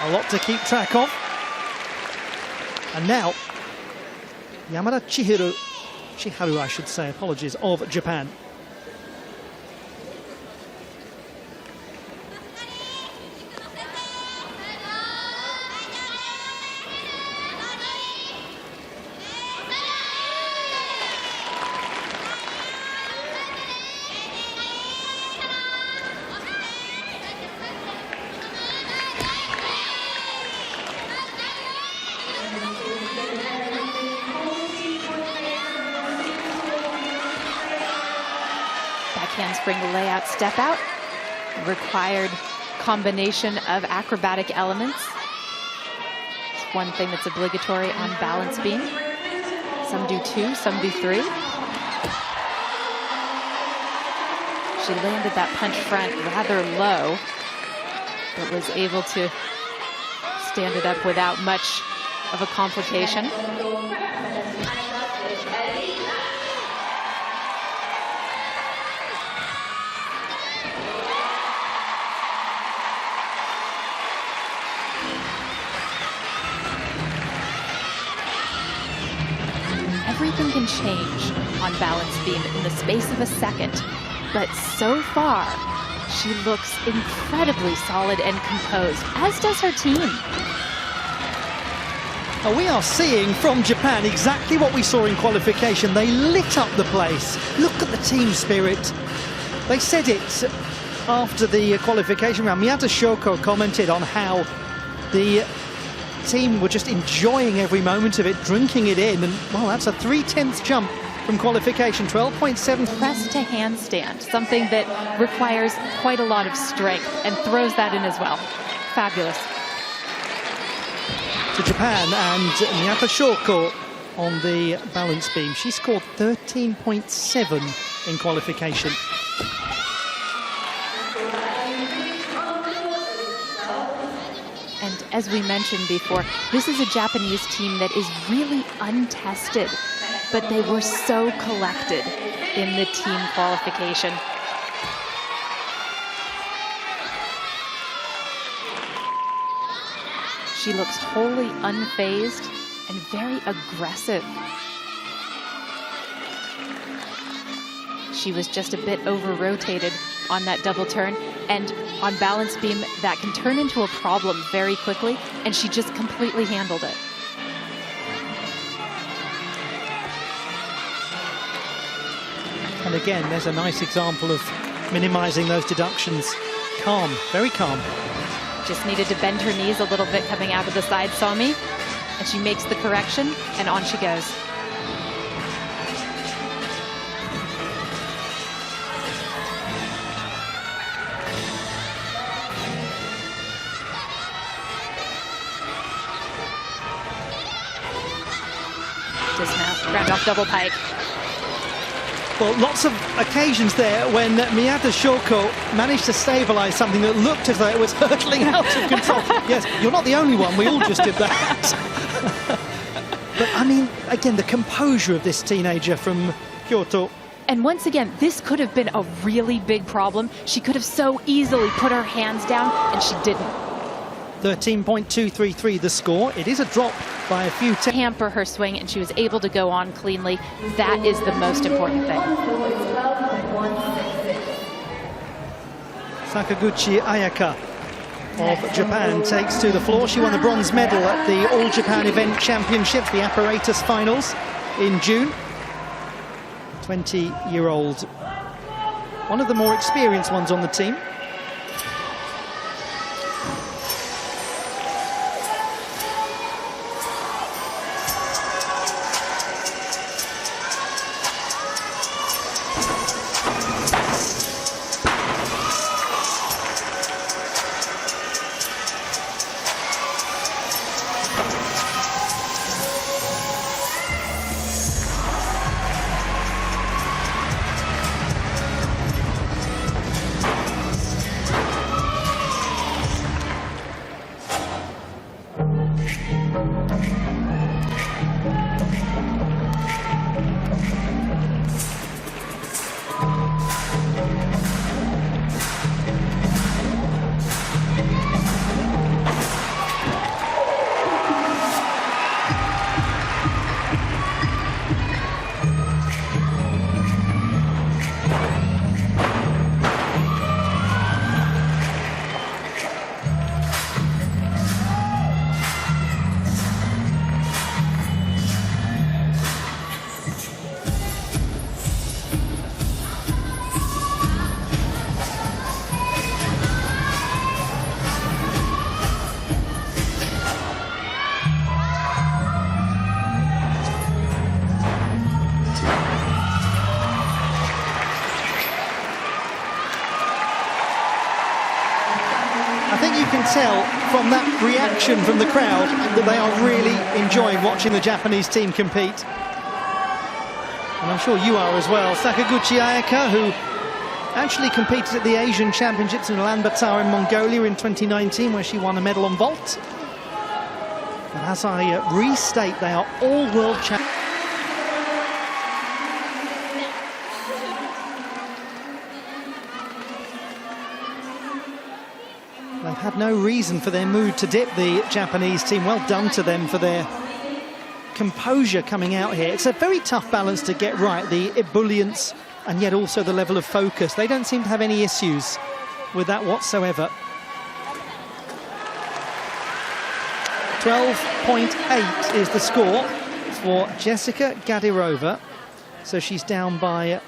A lot to keep track of. And now, Yamada Chiharu, I should say, apologies, of Japan. Handspring layout step out, required combination of acrobatic elements. It's one thing that's obligatory on balance beam. Some do 2, some do 3. She landed that punch front rather low, but was able to stand it up without much of a complication. Everything can change on balance beam in the space of a second, but so far, she looks incredibly solid and composed, as does her team. We are seeing from Japan exactly what we saw in qualification. They lit up the place. Look at the team spirit. They said it after the qualification round. Miyata Shoko commented on how the team were just enjoying every moment of it, drinking it in, and well, that's a 3/10 jump from qualification, 12.7. Press to handstand, something that requires quite a lot of strength, and throws that in as well. Fabulous. To Japan, and Miyata Shoko on the balance beam. She scored 13.7 in qualification. And as we mentioned before, this is a Japanese team that is really untested, but they were so collected in the team qualification. She looks wholly unfazed and very aggressive. She was just a bit over-rotated on that double turn, and on balance beam that can turn into a problem very quickly, and she just completely handled it. And again, there's a nice example of minimizing those deductions. Calm, very calm. Just needed to bend her knees a little bit coming out of the side somi, and she makes the correction, and on she goes. Dismount, round off double pike. Well, lots of occasions there when Miyata Shoko managed to stabilize something that looked as though it was hurtling out of control. Yes, you're not the only one, we all just did that. But I mean, again, the composure of this teenager from Kyoto. And once again, this could have been a really big problem. She could have so easily put her hands down, and she didn't. 13.233 the score. It is a drop by a few. Hamper her swing, and she was able to go on cleanly. That is the most important thing. Sakaguchi Ayaka of Japan takes to the floor. She won the bronze medal at the All Japan Event Championships, the apparatus finals in June. 20-year-old, one of the more experienced ones on the team. can tell from that reaction from the crowd that they are really enjoying watching the Japanese team compete. And I'm sure you are as well. Sakaguchi Ayaka, who actually competed at the Asian Championships in Ulaanbaatar in Mongolia in 2019, where she won a medal on vault. But as I restate, they are all world champions. They've had no reason for their mood to dip, the Japanese team. Well done to them for their composure coming out here. It's a very tough balance to get right, the ebullience and yet also the level of focus. They don't seem to have any issues with that whatsoever. 12.8 is the score for Jessica Gadirova. So she's down by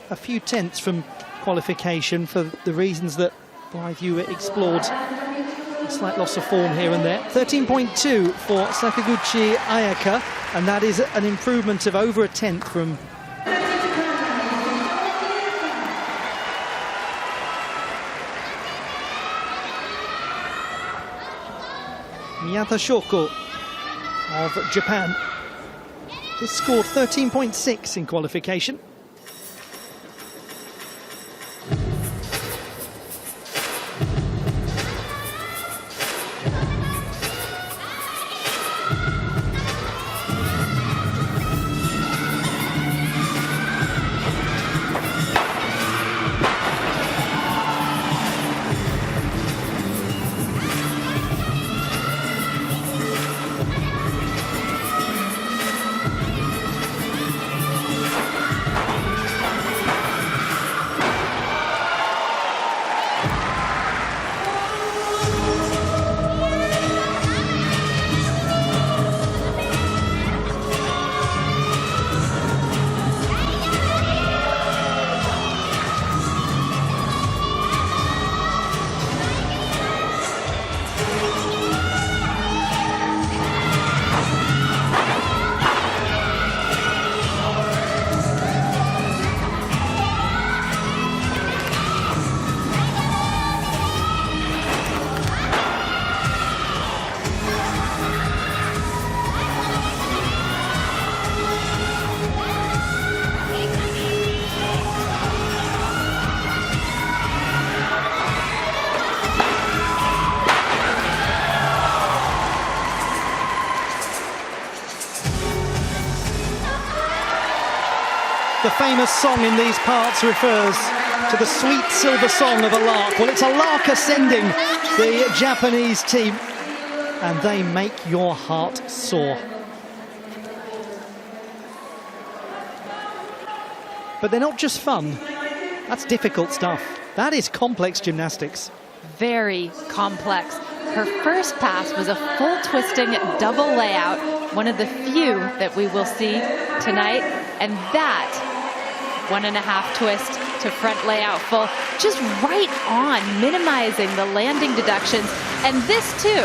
a few tenths from qualification for the reasons that Blythe you explored. A slight loss of form here and there. 13.2 for Sakaguchi Ayaka, and that is an improvement of over a tenth from Miyata Shoko of Japan. This scored 13.6 in qualification. The famous song in these parts refers to the sweet silver song of a lark. Well, it's a lark ascending the Japanese team, and they make your heart soar. But they're not just fun. That's difficult stuff. That is complex gymnastics. Very complex. Her first pass was a full twisting double layout, one of the few that we will see tonight, and that 1.5 twist to front layout full, just right on, minimizing the landing deductions. And this too,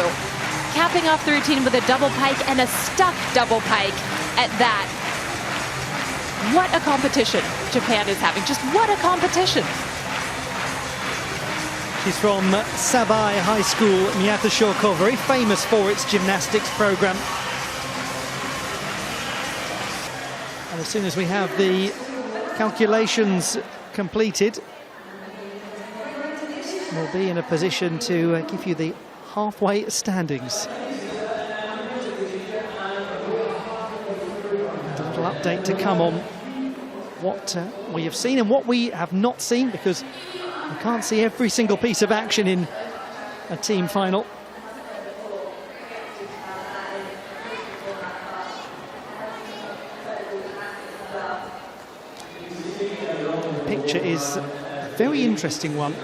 capping off the routine with a double pike and a stuck double pike at that. What a competition Japan is having, just what a competition. She's from Sabai High School, Miyata Shoko, very famous for its gymnastics program. And as soon as we have the calculations completed, we'll be in a position to give you the halfway standings. A little update to come on what we have seen and what we have not seen, because we can't see every single piece of action in a team final. Picture is a very interesting one.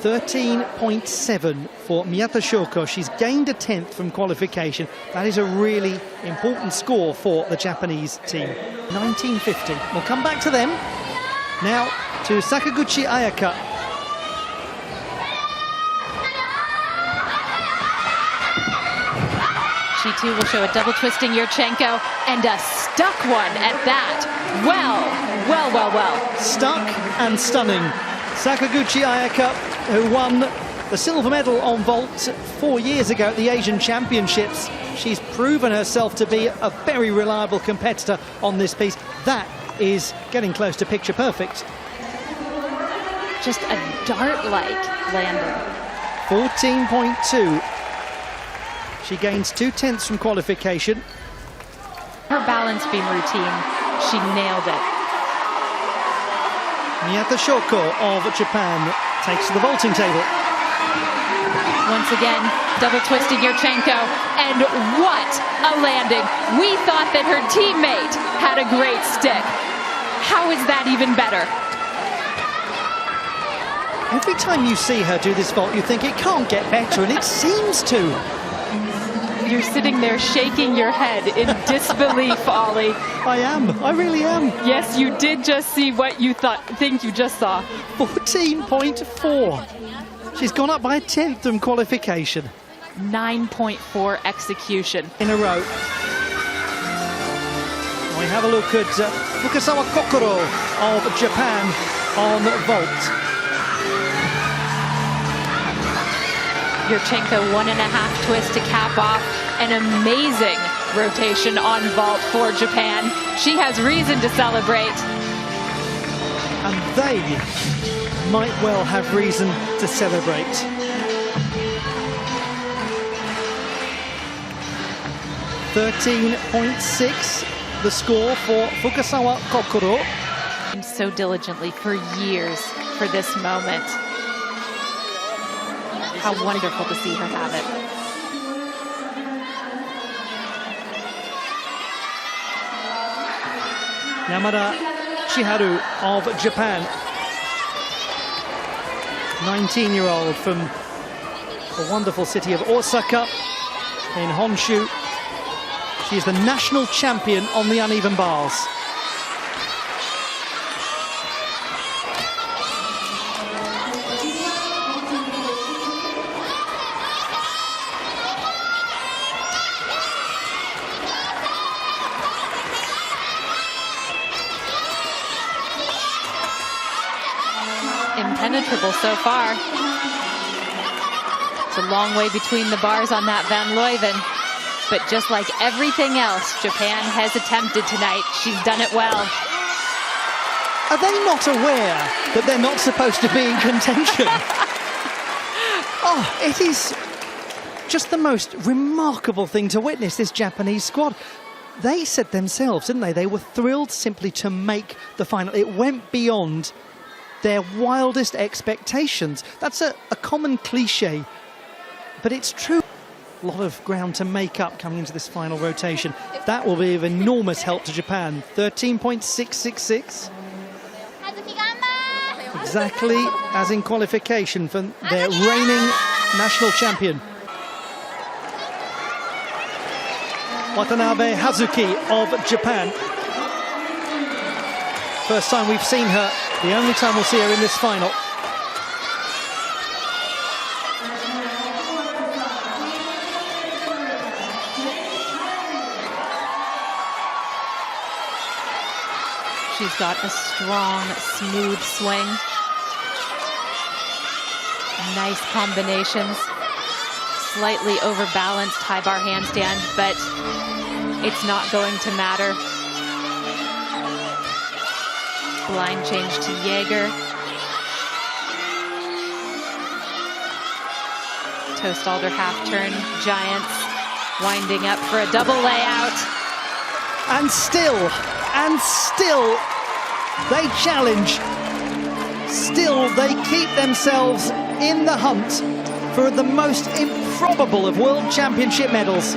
.7 for Miyata Shoko. She's gained a tenth from qualification. That is a really important score for the Japanese team. 1950. We'll come back to them. Now to Sakaguchi Ayaka. She too will show a double twisting Yurchenko and a stuck one at that. Well Well, well, well. Stuck and stunning. Sakaguchi Ayaka, who won the silver medal on vault 4 years ago at the Asian Championships. She's proven herself to be a very reliable competitor on this piece. That is getting close to picture perfect. Just a dart-like landing. 14.2. She gains 2/10 from qualification. Her balance beam routine, she nailed it. Miyata Shoko of Japan takes to the vaulting table. Once again, double twisting Yurchenko, and what a landing. We thought that her teammate had a great stick. How is that even better? Every time you see her do this vault, you think it can't get better, and it seems to. You're sitting there shaking your head in disbelief, Ollie. I am. I really am. Yes, you did just see what you think you just saw. 14.4. She's gone up by a 10th from qualification. 9.4 execution. In a row. We have a look at Fukasawa Kokoro of Japan on vault. Yurchenko 1.5 twist to cap off an amazing rotation on vault for Japan. She has reason to celebrate. And they might well have reason to celebrate. .6, the score for Fukasawa Kokoro. So diligently for years for this moment. How wonderful to see her have it. Yamada Chiharu of Japan. 19-year-old from the wonderful city of Osaka in Honshu. She's the national champion on the uneven bars. Impenetrable so far. It's a long way between the bars on that Van Leuven. But just like everything else Japan has attempted tonight, she's done it well. Are they not aware that they're not supposed to be in contention? Oh, it is just the most remarkable thing to witness, this Japanese squad. They said themselves, didn't they? They were thrilled simply to make the final. It went beyond their wildest expectations. That's a common cliche, but it's true. A lot of ground to make up coming into this final rotation. That will be of enormous help to Japan. 13.666. Exactly as in qualification for their reigning national champion. Watanabe Hazuki of Japan. First time we've seen her, the only time we'll see her in this final. She's got a strong, smooth swing. Nice combinations. Slightly overbalanced high bar handstand, but it's not going to matter. Blind change to Jaeger. Toast Alder half turn, Giants winding up for a double layout. And still, they challenge. Still, they keep themselves in the hunt for the most improbable of World Championship medals.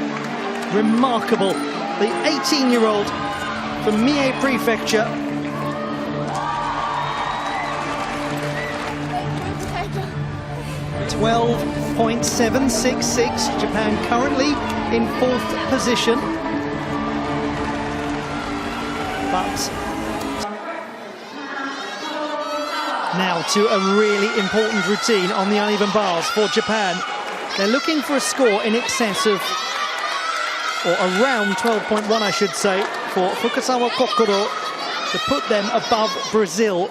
Remarkable. The 18-year-old from Mie Prefecture. .766. Japan currently in 4th position. But now to a really important routine on the uneven bars for Japan. They're looking for a score in excess of, or around 12.1 I should say, for Fukasawa Kokoro to put them above Brazil.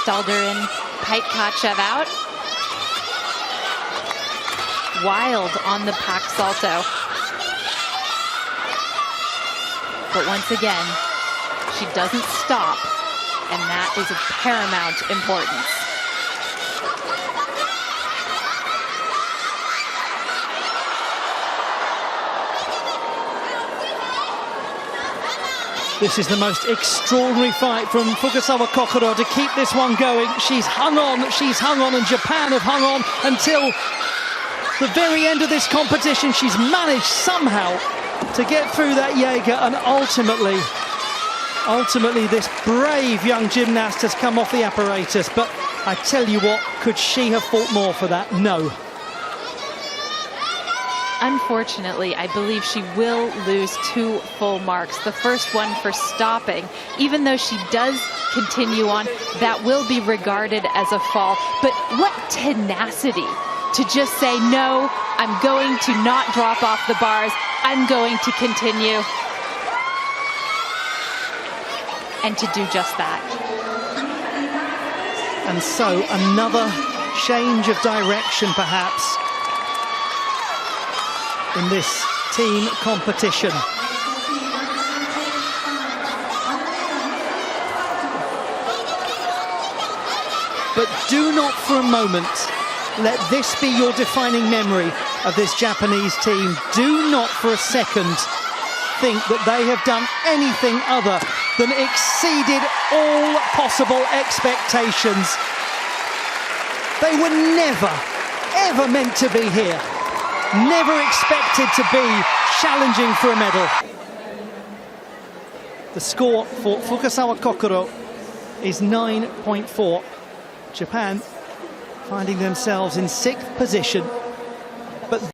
Stalder in, Paitkachev out. Wild on the pack salto. But once again, she doesn't stop, and that is of paramount importance. This is the most extraordinary fight from Fukasawa Kokoro to keep this one going. She's hung on, and Japan have hung on until the very end of this competition. She's managed somehow to get through that Jaeger, and ultimately this brave young gymnast has come off the apparatus. But I tell you what, could she have fought more for that? No. Unfortunately, I believe she will lose 2 full marks. The first one for stopping. Even though she does continue on, that will be regarded as a fall. But what tenacity to just say, no, I'm going to not drop off the bars. I'm going to continue. And to do just that. And so another change of direction, perhaps, in this team competition. But do not for a moment let this be your defining memory of this Japanese team. Do not for a second think that they have done anything other than exceeded all possible expectations. They were never, ever meant to be here. Never expected to be challenging for a medal. The score for Fukasawa Kokoro is 9.4. Japan finding themselves in 6th position.